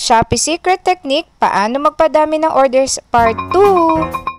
Shopee Secret Technique, paano magpadami ng orders part 2.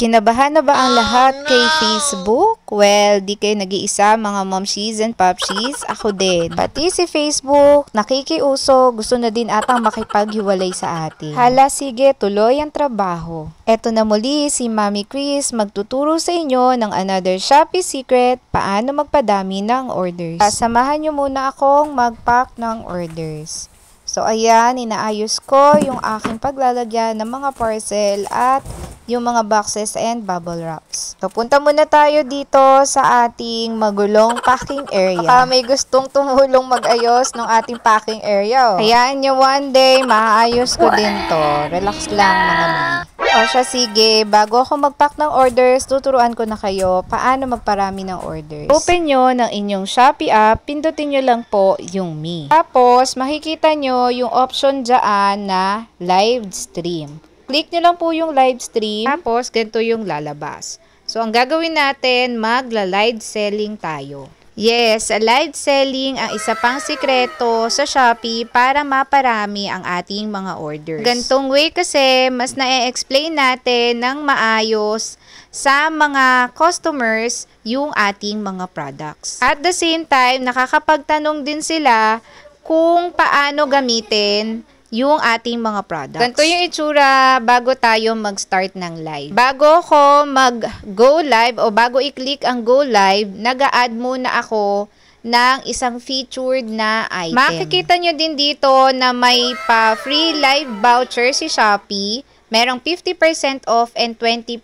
Kinabahan na ba ang lahat kay Facebook? Well, di kayo nag-iisa mga momshies and popshies. Ako din. Pati si Facebook, nakikiuso, gusto na din atang makipaghiwalay sa atin. Hala, sige, tuloy ang trabaho. Eto na muli si Mami Chris magtuturo sa inyo ng another Shopee secret, paano magpadami ng orders. Samahan nyo muna akong mag-pack ng orders. So, ayan, inaayos ko yung aking paglalagyan ng mga parcel at yung mga boxes and bubble wraps. So, punta muna tayo dito sa ating magulong packing area. Baka may gustong tumulong mag-ayos ng ating packing area. Hayaan nyo one day, maayos ko din to. Relax lang mga mami. O siya, sige, bago ako mag-pack ng orders, tuturuan ko na kayo paano magparami ng orders. Open nyo ng inyong Shopee app, pindutin nyo lang po yung Me. Tapos, makikita nyo yung option dyan na live stream. Click nyo lang po yung live stream, tapos ganito yung lalabas. So, ang gagawin natin, magla-live selling tayo. Yes, live selling ang isa pang sikreto sa Shopee para maparami ang ating mga orders. Gantong way kasi, mas na-explain natin ng maayos sa mga customers yung ating mga products. At the same time, nakakapagtanong din sila kung paano gamitin yung ating mga products. Ganito yung itsura bago tayo mag-start ng live. Bago ako mag-go live o bago i-click ang go live, nag-a-add muna ako ng isang featured na item. Makikita nyo din dito na may pa-free live voucher si Shopee. Merong 50% off and 20%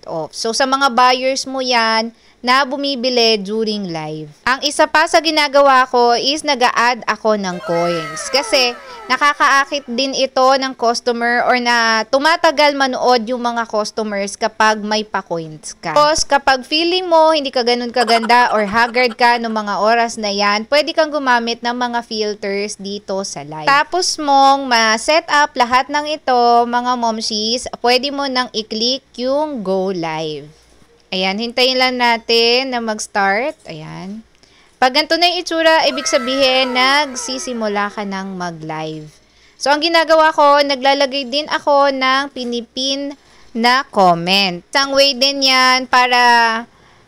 off. So, sa mga buyers mo yan na bumibili during live. Ang isa pa sa ginagawa ko is nag-a-add ako ng coins. Kasi nakakaakit din ito ng customer or na tumatagal manood yung mga customers kapag may pa-coins ka. Tapos kapag feeling mo hindi ka ganun kaganda or haggard ka ng mga oras na yan, pwede kang gumamit ng mga filters dito sa live. Tapos mong ma-set up lahat ng ito, mga momshies, pwede mo nang i-click yung go live. Ayan, hintayin lang natin na mag-start. Ayan. Pag ganito na yung itsura, ibig sabihin, nagsisimula ka ng mag-live. So, ang ginagawa ko, naglalagay din ako ng pinipin na comment. Isang way din yan para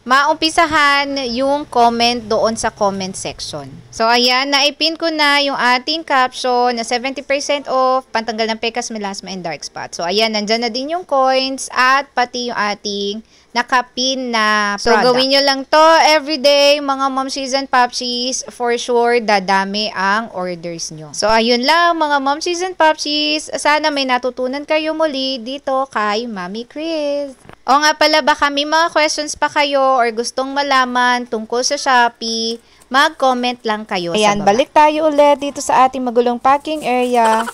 maumpisahan yung comment doon sa comment section. So, ayan, naipin ko na yung ating caption na 70% off, pantanggal ng pekas, melasma, and dark spot. So, ayan, nandyan na din yung coins at pati yung ating nakapin na product. So, gawin nyo lang to everyday, mga momshies and popshies. For sure, dadami ang orders nyo. So, ayun lang, mga momshies and popshies. Sana may natutunan kayo muli dito kay Mami Chris. O nga pala, baka may mga questions pa kayo or gustong malaman tungkol sa Shopee, mag-comment lang kayo sa baba. Balik tayo ulit dito sa ating magulong packing area.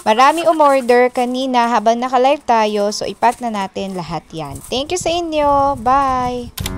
Marami umorder kanina habang naka-live tayo, so ipack na natin lahat yan. Thank you sa inyo. Bye!